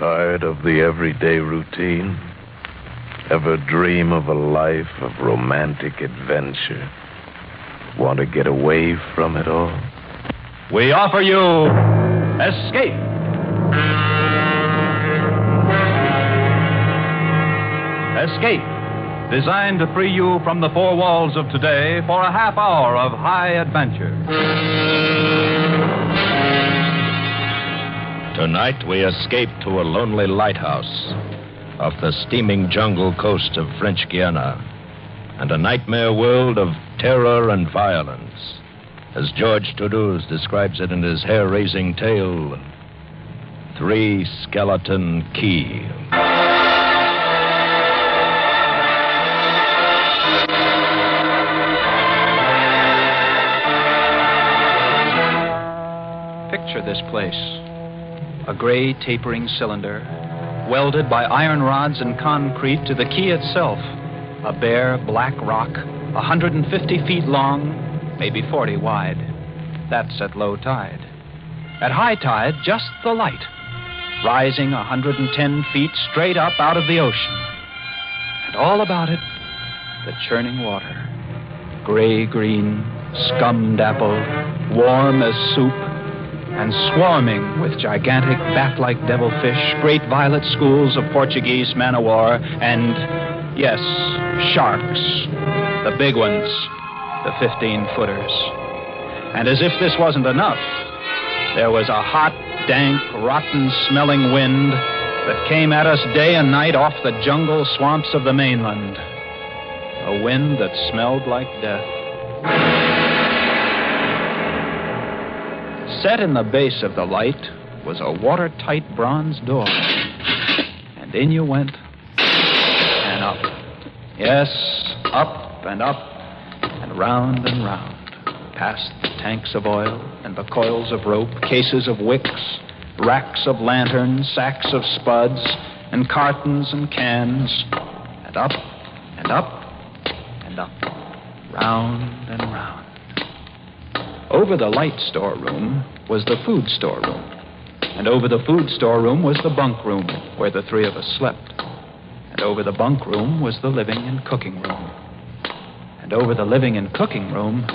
Tired of the everyday routine? Ever dream of a life of romantic adventure? Want to get away from it all? We offer you Escape. Escape, designed to free you from the four walls of today for a half hour of high adventure. Tonight we escape to a lonely lighthouse off the steaming jungle coast of French Guiana and a nightmare world of terror and violence, as George Toulouse describes it in his hair-raising tale, Three Skeleton Key. Picture this place. A gray, tapering cylinder, welded by iron rods and concrete to the key itself. A bare, black rock, 150 feet long, maybe 40 wide. That's at low tide. At high tide, just the light, rising 110 feet straight up out of the ocean. And all about it, the churning water. Gray-green, scum-dappled, warm as soup, and swarming with gigantic bat-like devilfish, great violet schools of Portuguese man-o-war, and, yes, sharks, the big ones, the 15-footers. And as if this wasn't enough, there was a hot, dank, rotten-smelling wind that came at us day and night off the jungle swamps of the mainland. A wind that smelled like death. Set in the base of the light was a watertight bronze door. And in you went, and up. Yes, up and up, and round, past the tanks of oil and the coils of rope, cases of wicks, racks of lanterns, sacks of spuds, and cartons and cans, and up, and up, and up, round and round. Over the light storeroom was the food storeroom, and over the food storeroom was the bunk room where the three of us slept, and over the bunk room was the living and cooking room, and over the living and cooking room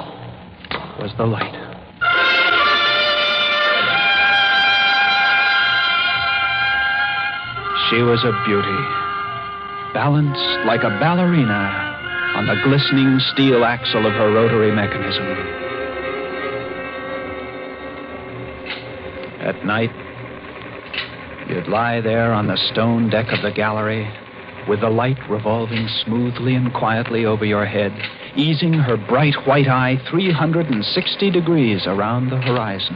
was the light. She was a beauty, balanced like a ballerina on the glistening steel axle of her rotary mechanism. At night, you'd lie there on the stone deck of the gallery with the light revolving smoothly and quietly over your head, easing her bright white eye 360 degrees around the horizon.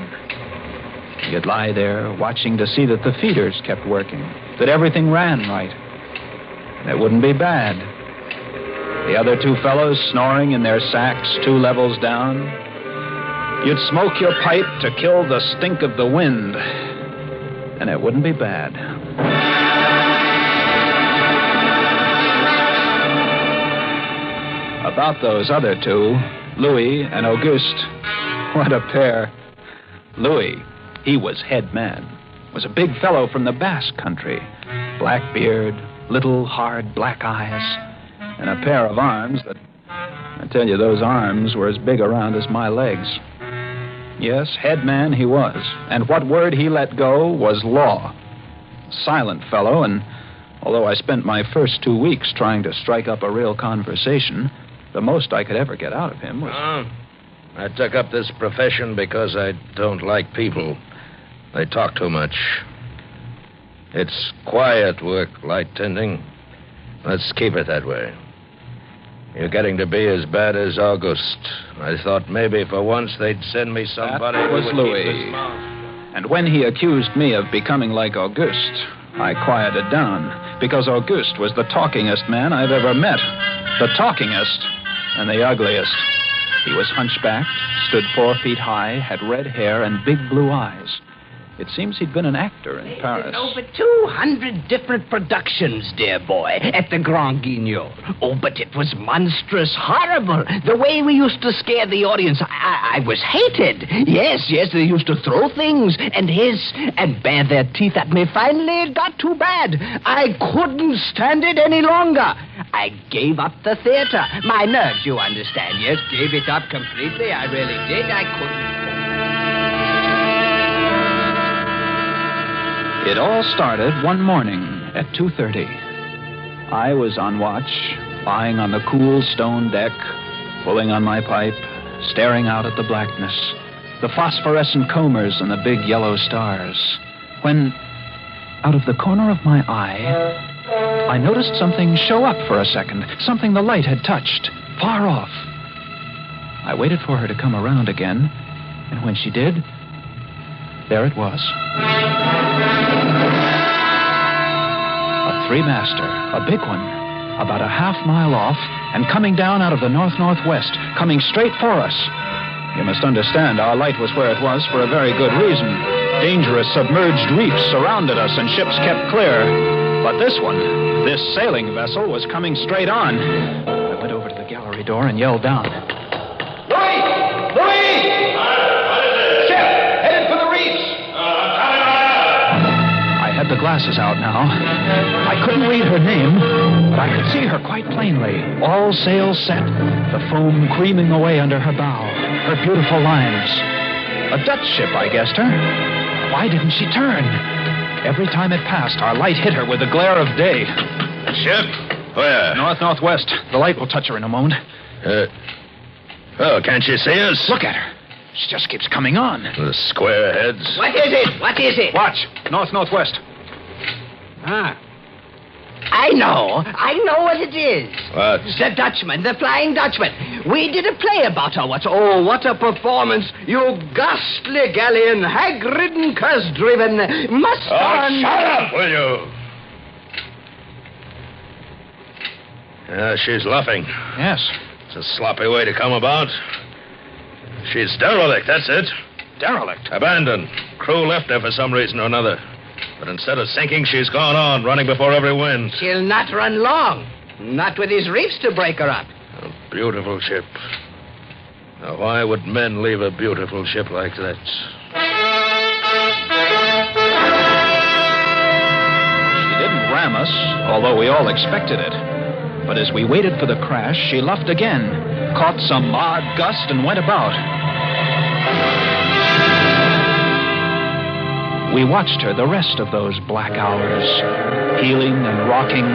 You'd lie there watching to see that the feeders kept working, that everything ran right. And it wouldn't be bad. The other two fellows snoring in their sacks 2 levels down. You'd smoke your pipe to kill the stink of the wind, and it wouldn't be bad. About those other two, Louis and Auguste, what a pair. Louis, he was head man, was a big fellow from the Basque country, black beard, little hard black eyes, and a pair of arms that, I tell you, those arms were as big around as my legs. Yes, head man he was, and what word he let go was law. Silent fellow, and although I spent my first 2 weeks trying to strike up a real conversation, the most I could ever get out of him was... I took up this profession because I don't like people. They talk too much. It's quiet work, light tending. Let's keep it that way. You're getting to be as bad as Auguste. I thought maybe for once they'd send me somebody that was who would Louis. keep his mouth. And when he accused me of becoming like Auguste, I quieted down, because Auguste was the talkingest man I've ever met. The talkingest and the ugliest. He was hunchbacked, stood 4 feet high, had red hair and big blue eyes. It seems he'd been an actor in Paris. Over 200 different productions, dear boy, at the Grand Guignol. Oh, but it was monstrous, horrible. The way we used to scare the audience, I was hated. Yes, they used to throw things and hiss and bare their teeth at me. Finally, it got too bad. I couldn't stand it any longer. I gave up the theater. My nerves, you understand, yes, gave it up completely. I really did. I couldn't. It all started one morning at 2:30. I was on watch, lying on the cool stone deck, pulling on my pipe, staring out at the blackness, the phosphorescent combers and the big yellow stars, when, out of the corner of my eye, I noticed something show up for a second, something the light had touched, far off. I waited for her to come around again, and when she did, there it was. A three-master, a big one, about a half-mile off, and coming down out of the north-northwest, coming straight for us. You must understand, our light was where it was for a very good reason. Dangerous submerged reefs surrounded us, and ships kept clear. But this one, this sailing vessel, was coming straight on. I went over to the gallery door and yelled down. Louis! I had the glasses out now. I couldn't read her name, but I could see her quite plainly. All sails set, the foam creaming away under her bow, her beautiful lines. A Dutch ship, I guessed her. Why didn't she turn? Every time it passed, our light hit her with the glare of day. Ship? Where? North-northwest. The light will touch her in a moment. Can't she see us? Look at her. She just keeps coming on. The square heads. What is it? Watch. North-northwest. I know what it is. What? The Dutchman, the Flying Dutchman. We did a play about her. What a performance. You ghastly galleon, hag-ridden, curse-driven, must-on... shut up, will you? She's luffing. Yes. It's a sloppy way to come about. She's derelict, that's it. Derelict? Abandoned. Crew left her for some reason or another. But instead of sinking, she's gone on, running before every wind. She'll not run long. Not with these reefs to break her up. A beautiful ship. Now, why would men leave a beautiful ship like that? She didn't ram us, although we all expected it. But as we waited for the crash, she luffed again, caught some odd gust, and went about. We watched her the rest of those black hours, heeling and rocking,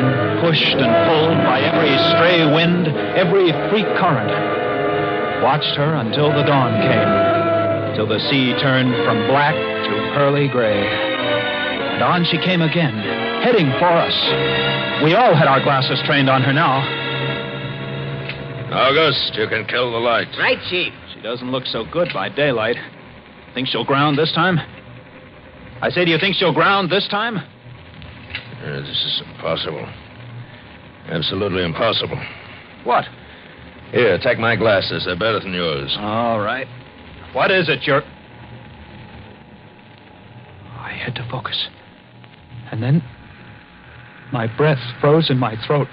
pushed and pulled by every stray wind, every freak current. Watched her until the dawn came, till the sea turned from black to pearly gray. And on she came again, heading for us. We all had our glasses trained on her now. August, you can kill the light. Right, Chief. She doesn't look so good by daylight. Think she'll ground this time? I say, do you think she'll ground this time? This is impossible. Absolutely impossible. What? Here, take my glasses. They're better than yours. All right. What is it, you're... I had to focus. And then my breath froze in my throat.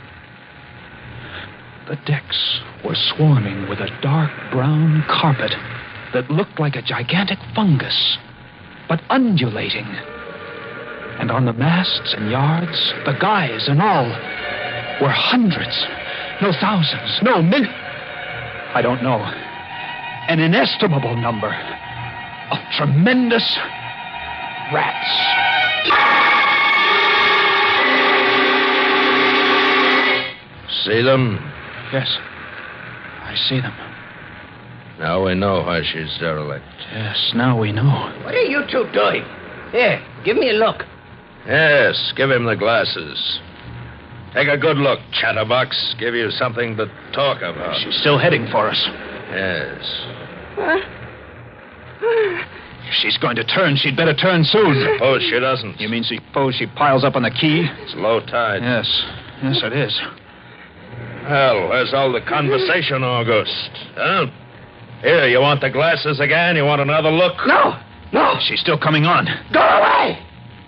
The decks were swarming with a dark brown carpet that looked like a gigantic fungus, but undulating. And on the masts and yards, the guys and all, were hundreds, no thousands, no I don't know. An inestimable number of tremendous rats. See them? Yes, I see them. Now we know why she's derelict. Yes, now we know. What are you two doing? Here, give me a look. Yes, give him the glasses. Take a good look, chatterbox. Give you something to talk about. She's still heading for us. Yes. If she's going to turn, she'd better turn soon. Suppose she doesn't. You mean suppose she piles up on the quay? It's low tide. Yes, it is. Well, where's all the conversation, August? Huh? Here, you want the glasses again? You want another look? No, No. She's still coming on. Go away!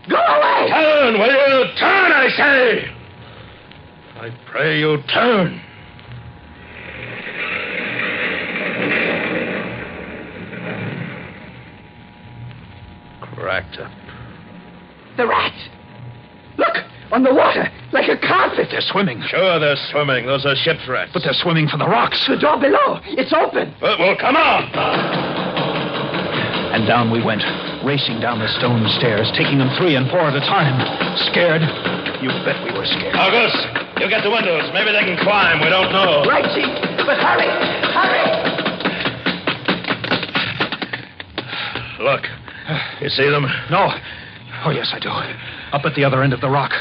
Go away! Turn, will you? Turn, I say! I pray you turn. Cracked up. The rats! Look! On the water! Like a carpet! They're swimming. Sure, they're swimming. Those are ship's rats. But they're swimming for the rocks. The door below! It's open! Well, come on! And down we went, racing down the stone stairs, taking them 3 and 4 at a time. Scared? You bet we were scared. August, you get the windows. Maybe they can climb. We don't know. Right, Chief. But hurry! Hurry! Look. You see them? No. Oh, yes, I do. Up at the other end of the rock.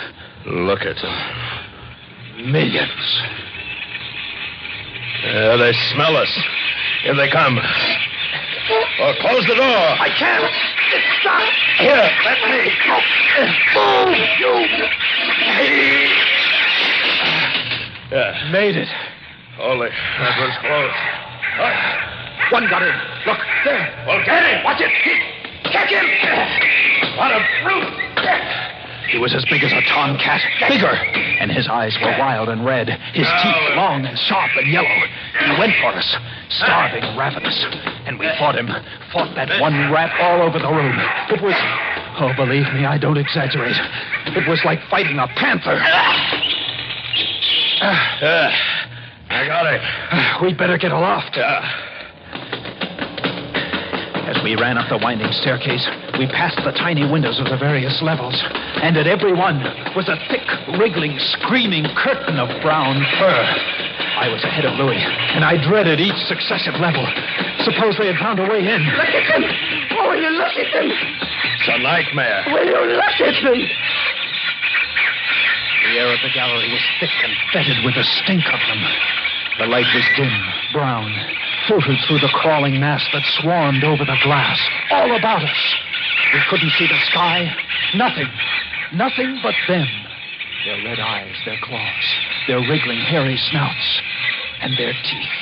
Look at them. Millions. Yeah, they smell us. Here they come. Oh, close the door. I can't! Stop! Here, let me. Move, you! Yeah. Made it. Holy, that was close. One got in. Look, there. Well, get him. Watch it. Catch him. What a brute. He was as big as a tomcat, bigger. And his eyes were wild and red, his teeth long and sharp and yellow. He went for us, starving, ravenous. And we fought him, fought that one rat all over the room. It was, oh, believe me, I don't exaggerate. It was like fighting a panther. I got him. We'd better get aloft. As we ran up the winding staircase, we passed the tiny windows of the various levels, and at every one was a thick, wriggling, screaming curtain of brown fur. I was ahead of Louis, and I dreaded each successive level. Suppose they had found a way in. Look at them! Oh, will you look at them? It's a nightmare. Will you look at them? The air of the gallery was thick and fetid with the stink of them. The light was dim, brown, filtered through the crawling mass that swarmed over the glass, all about us. We couldn't see the sky. Nothing. Nothing but them. Their red eyes, their claws, their wriggling, hairy snouts, and their teeth.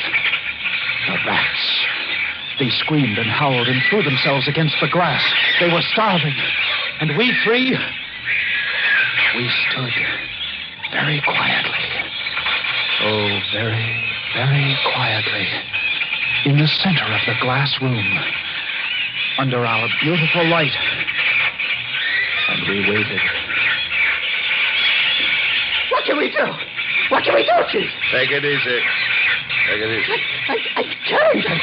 The rats. They screamed and howled and threw themselves against the glass. They were starving. And we 3, we stood very quietly. Oh, very, very quietly. In the center of the glass room. Under our beautiful light. And we waited. What can we do? What can we do, Chief? Take it easy. Take it easy. I can't. I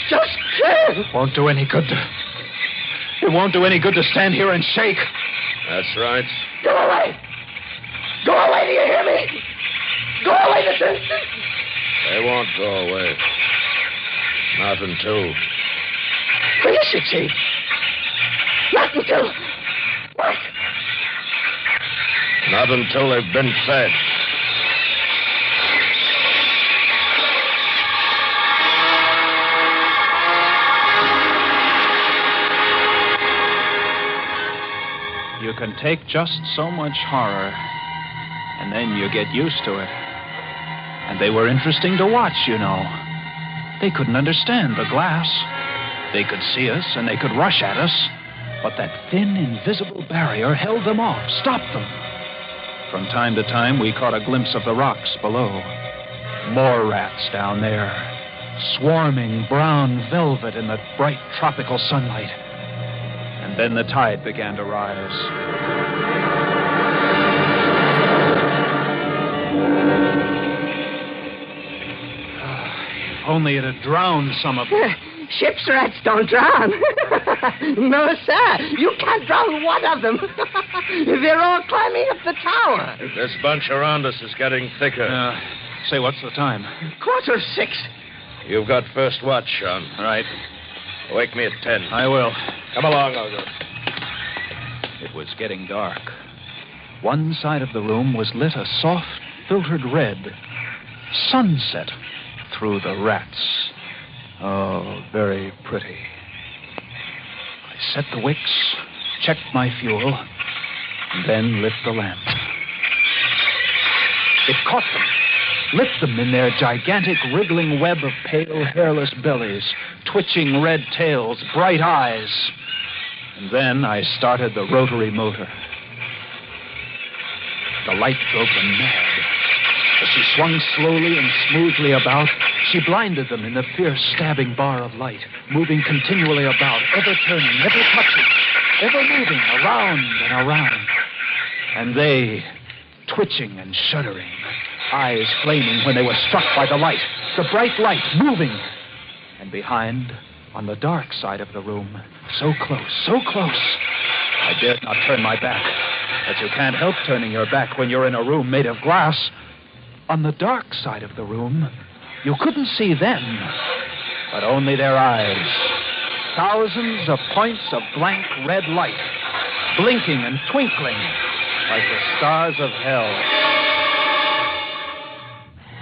just can't. It won't do any good It won't do any good to stand here and shake. That's right. Go away. Go away, do you hear me? Go away this instant. They won't go away. Not until... Finish it, Chief. Not until... What? Not until they've been fed. You can take just so much horror, and then you get used to it. And they were interesting to watch, you know. They couldn't understand the glass. They could see us, and they could rush at us. But that thin, invisible barrier held them off, stopped them. From time to time, we caught a glimpse of the rocks below. More rats down there, swarming brown velvet in the bright tropical sunlight. And then the tide began to rise. If only it had drowned some of them. Ship's rats don't drown. No, sir. You can't drown one of them. They're all climbing up the tower. This bunch around us is getting thicker. Say, what's the time? 6:15. You've got first watch, Sean. Right. Wake me at 10. I will. Come along, August. It was getting dark. One side of the room was lit a soft, filtered red. Sunset through the rats. Oh, very pretty. I set the wicks, checked my fuel, and then lit the lamp. It caught them, lit them in their gigantic wriggling web of pale, hairless bellies, twitching red tails, bright eyes. And then I started the rotary motor. The light drove them mad. As she swung slowly and smoothly about, she blinded them in the fierce stabbing bar of light, moving continually about, ever turning, ever touching, ever moving around and around. And they, twitching and shuddering, eyes flaming when they were struck by the light, the bright light moving. And behind, on the dark side of the room, so close, I dared not turn my back. But you can't help turning your back when you're in a room made of glass. On the dark side of the room, you couldn't see them, but only their eyes. Thousands of points of blank red light, blinking and twinkling like the stars of hell.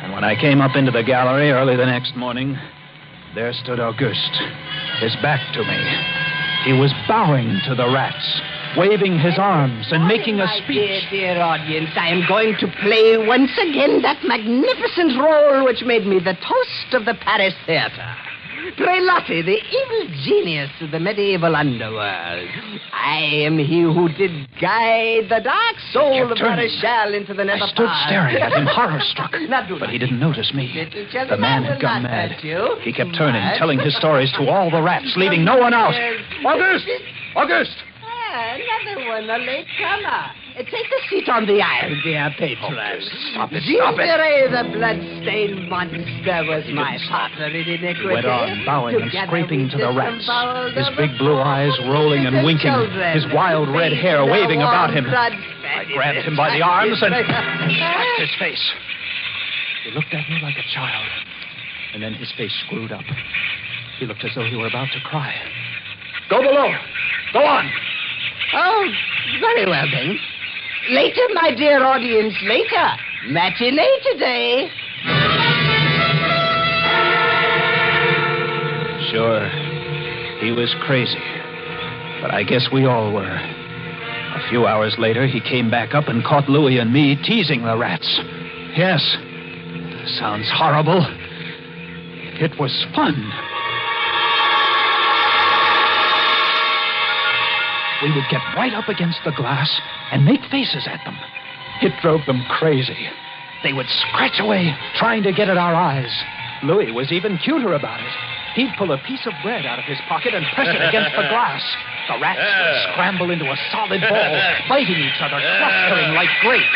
And when I came up into the gallery early the next morning, there stood Auguste, his back to me. He was bowing to the rats, waving his arms and making a speech. Dear audience, I am going to play once again that magnificent role which made me the toast of the Paris theater. Prelotti, the evil genius of the medieval underworld. I am he who did guide the dark soul of Maréchal into the nether. I stood staring at him, horror-struck. But he didn't notice me. The man had gone mad. He kept turning, telling his stories to all the rats, leaving no one out. Auguste! Auguste! Another one, a late comer. Take a seat on the aisle, dear patron. Stop it. Gingeray, the blood-stained monster, was my partner in iniquity. He went on, bowing and scraping to the rats, his big blue eyes rolling and winking, his wild red hair waving about him. I grabbed him by the arms and slapped his face. He looked at me like a child, and then his face screwed up. He looked as though he were about to cry. Go below. Go on. Oh, very well, then. Later, my dear audience, later. Matinee today. Sure, he was crazy. But I guess we all were. A few hours later, he came back up and caught Louis and me teasing the rats. Yes, sounds horrible. It was fun. We would get right up against the glass and make faces at them. It drove them crazy. They would scratch away, trying to get at our eyes. Louis was even cuter about it. He'd pull a piece of bread out of his pocket and press it against the glass. The rats would scramble into a solid ball, biting each other, clustering like grapes.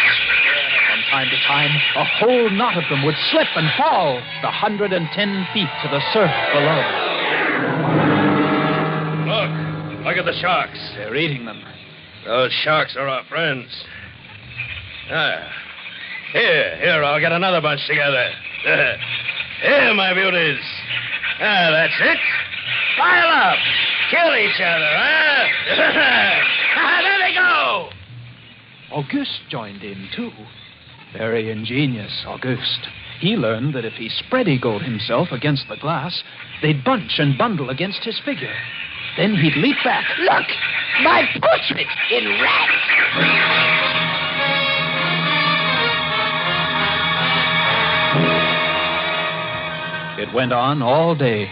From time to time, a whole knot of them would slip and fall the 110 feet to the surf below. Look at the sharks. They're eating them. Those sharks are our friends. Here, I'll get another bunch together. Here, my beauties. That's it. Pile up. Kill each other, huh? There they go. Auguste joined in, too. Very ingenious, Auguste. He learned that if he spread-eagled himself against the glass, they'd bunch and bundle against his figure. Then he'd leap back. Look! My portrait in rats! It went on all day.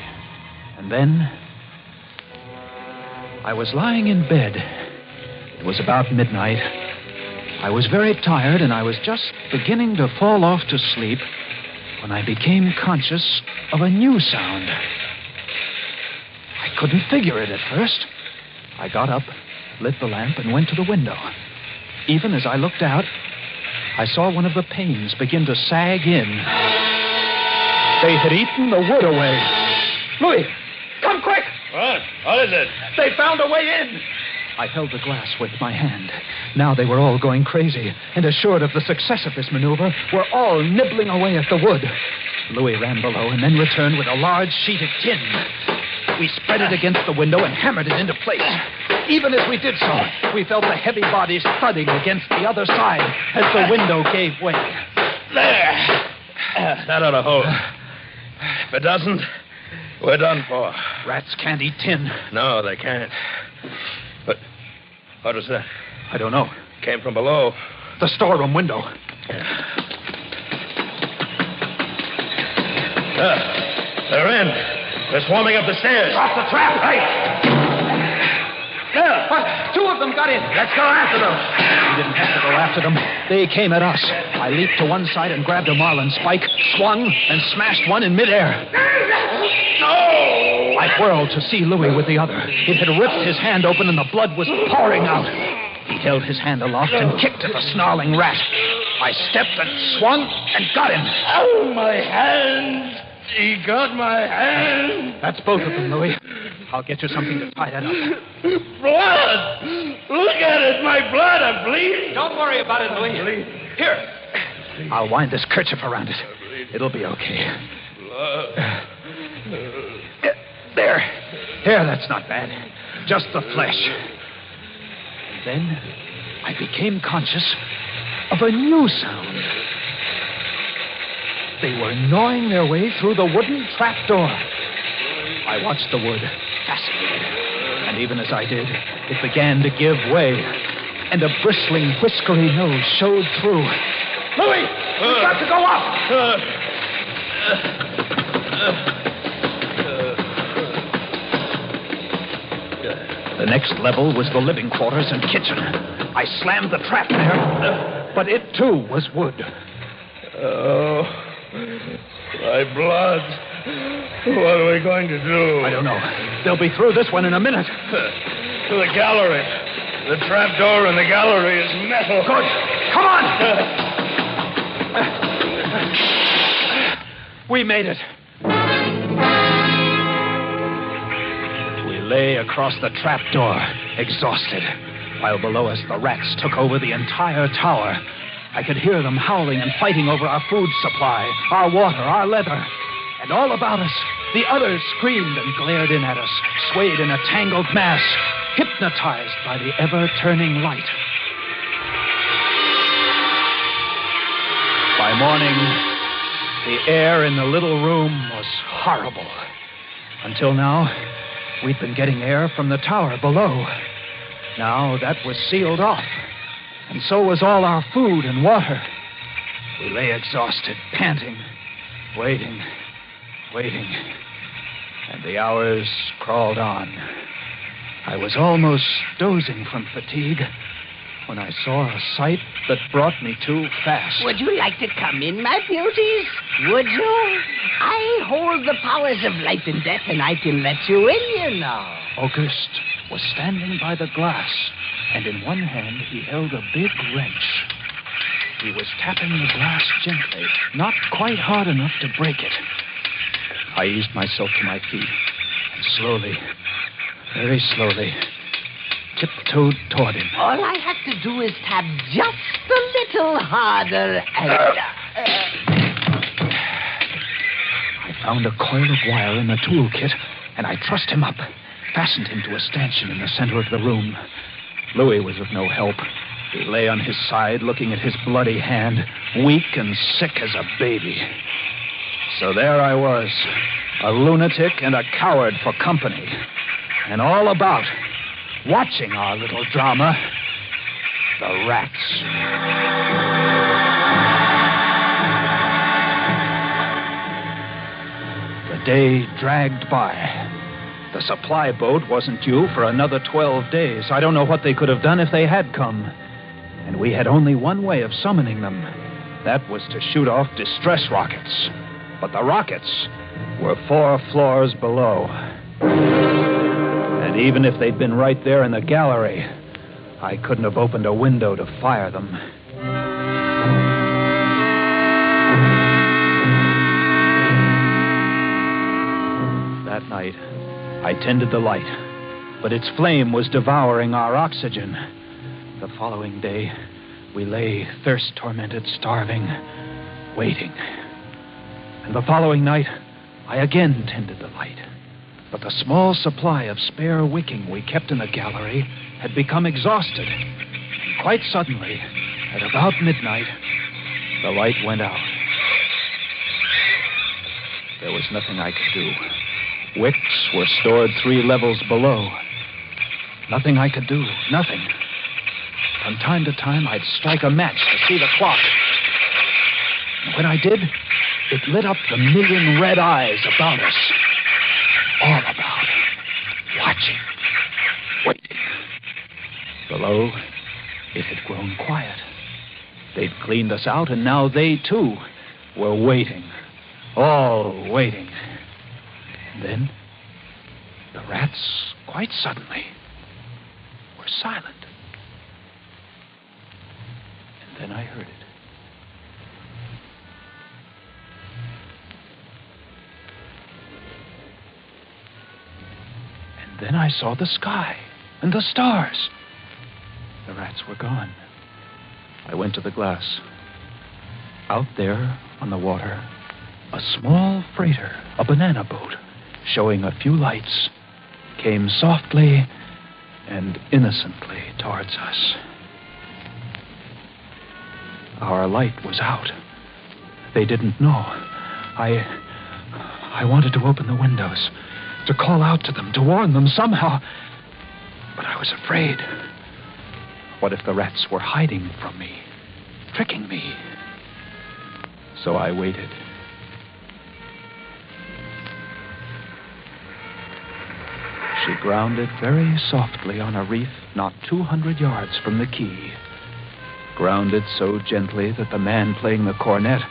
And then I was lying in bed. It was about midnight. I was very tired, and I was just beginning to fall off to sleep when I became conscious of a new sound. I couldn't figure it at first. I got up, lit the lamp, and went to the window. Even as I looked out, I saw one of the panes begin to sag in. They had eaten the wood away. Louis, come quick! What is it? They found a way in. I held the glass with my hand. Now they were all going crazy, and assured of the success of this maneuver, were all nibbling away at the wood. Louis ran below and then returned with a large sheet of tin. We spread it against the window and hammered it into place. Even as we did so, we felt the heavy bodies thudding against the other side as the window gave way. There. That ought to hold. If it doesn't, we're done for. Rats can't eat tin. No, they can't. But what was that? I don't know. Came from below. The storeroom window. They're in. They're swarming up the stairs. Drop the trap! Right! There! What? Two of them got in. Let's go after them. We didn't have to go after them. They came at us. I leaped to one side and grabbed a marlin spike, swung, and smashed one in midair. No! I whirled to see Louis with the other. It had ripped his hand open and the blood was pouring out. He held his hand aloft and kicked at the snarling rat. I stepped and swung and got him. Oh, my hand! He got my hand! That's both of them, Louis. I'll get you something to tie that up. Blood! Look at it, my blood, I'm bleeding. Don't worry about it, Louis. Here. I'll wind this kerchief around it. It'll be okay. There. There, that's not bad. Just the flesh. And then I became conscious of a new sound. They were gnawing their way through the wooden trapdoor. I watched the wood, fascinated. And even as I did, it began to give way. And a bristling, whiskery nose showed through. Louis, we've got to go up! The next level was the living quarters and kitchen. I slammed the trap there, but it too was wood. Oh, my blood. What are we going to do? I don't know. They'll be through this one in a minute. To the gallery. The trap door in the gallery is metal. Good. Come on! We made it. We lay across the trap door, exhausted, while below us the rats took over the entire tower. I could hear them howling and fighting over our food supply, our water, our leather. And all about us, the others screamed and glared in at us, swayed in a tangled mass, hypnotized by the ever-turning light. By morning, the air in the little room was horrible. Until now, we'd been getting air from the tower below. Now that was sealed off, and so was all our food and water. We lay exhausted, panting, waiting, and the hours crawled on. I was almost dozing from fatigue when I saw a sight that brought me to fast. Would you like to come in, my beauties? Would you? I hold the powers of life and death, and I can let you in, you know. Auguste was standing by the glass, and in one hand he held a big wrench. He was tapping the glass gently, not quite hard enough to break it. I eased myself to my feet, and slowly, very slowly, tiptoed toward him. All I have to do is tap just a little harder and... I found a coil of wire in the toolkit, and I trussed him up, fastened him to a stanchion in the center of the room. Louis was of no help. He lay on his side, looking at his bloody hand, weak and sick as a baby. So there I was, a lunatic and a coward for company, and all about, watching our little drama, the rats. The day dragged by. The supply boat wasn't due for another 12 days. I don't know what they could have done if they had come. And we had only one way of summoning them. That was to shoot off distress rockets. But the rockets were 4 floors below. And even if they'd been right there in the gallery, I couldn't have opened a window to fire them. That night, I tended the light, but its flame was devouring our oxygen. The following day, we lay thirst-tormented, starving, waiting. And the following night, I again tended the light. But the small supply of spare wicking we kept in the gallery had become exhausted. And quite suddenly, at about midnight, the light went out. There was nothing I could do. Wicks were stored 3 levels below. Nothing I could do. Nothing. From time to time, I'd strike a match to see the clock. And when I did, it lit up the million red eyes about us. All about. Watching. Waiting. Below, it had grown quiet. They'd cleaned us out, and now they, too, were waiting. All waiting. And then, the rats, quite suddenly, were silent. And then I heard it. And then I saw the sky and the stars. The rats were gone. I went to the glass. Out there on the water, a small freighter, a banana boat, showing a few lights, came softly and innocently towards us. Our light was out. They didn't know. I wanted to open the windows, to call out to them, to warn them somehow. But I was afraid. What if the rats were hiding from me, tricking me? So I waited. She grounded very softly on a reef not 200 yards from the quay. Grounded so gently that the man playing the cornet,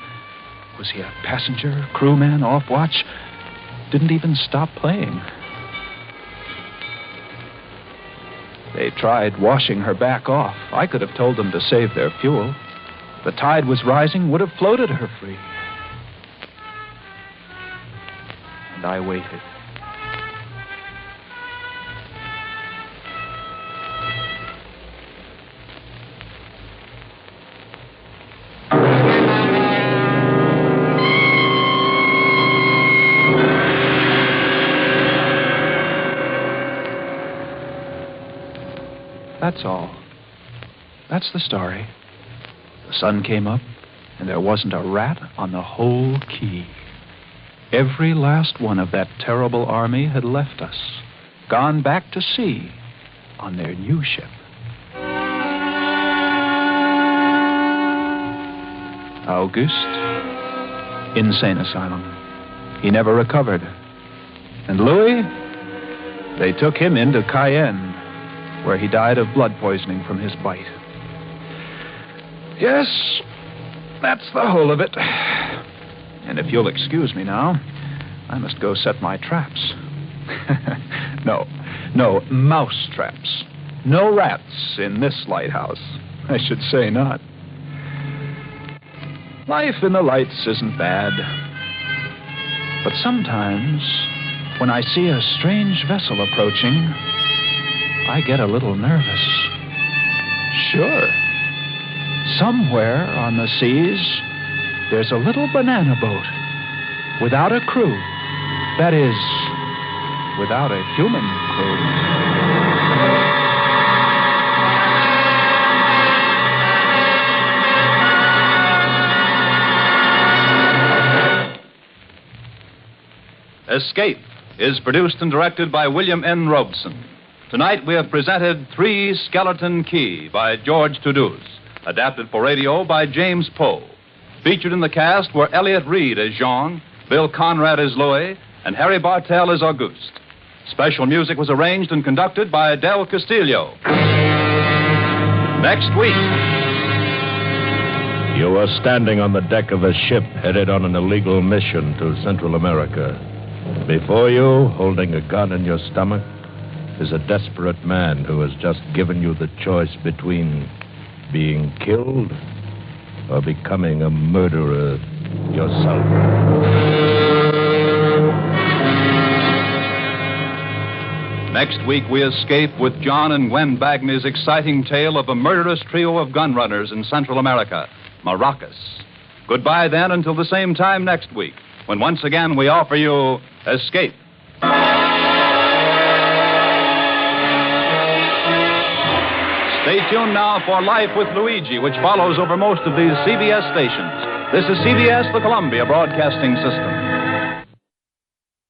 was he a passenger, crewman, off watch, didn't even stop playing. They tried washing her back off. I could have told them to save their fuel. The tide was rising, would have floated her free. And I waited. That's all. That's the story. The sun came up, and there wasn't a rat on the whole quay. Every last one of that terrible army had left us, gone back to sea on their new ship. Auguste, insane asylum. He never recovered. And Louis, they took him into Cayenne, where he died of blood poisoning from his bite. Yes, that's the whole of it. And if you'll excuse me now, I must go set my traps. No, mouse traps. No rats in this lighthouse. I should say not. Life in the lights isn't bad. But sometimes, when I see a strange vessel approaching, I get a little nervous. Sure. Somewhere on the seas, there's a little banana boat without a crew. That is, without a human crew. Escape is produced and directed by William N. Robeson. Tonight we have presented Three Skeleton Key by George Toulouse, adapted for radio by James Poe. Featured in the cast were Elliot Reed as Jean, Bill Conrad as Louis, and Harry Bartell as Auguste. Special music was arranged and conducted by Del Castillo. Next week. You are standing on the deck of a ship headed on an illegal mission to Central America. Before you, holding a gun in your stomach, is a desperate man who has just given you the choice between being killed or becoming a murderer yourself. Next week, we escape with John and Gwen Bagney's exciting tale of a murderous trio of gun runners in Central America, Maracas. Goodbye, then, until the same time next week, when once again we offer you Escape. Stay tuned now for Life with Luigi, which follows over most of these CBS stations. This is CBS, the Columbia Broadcasting System.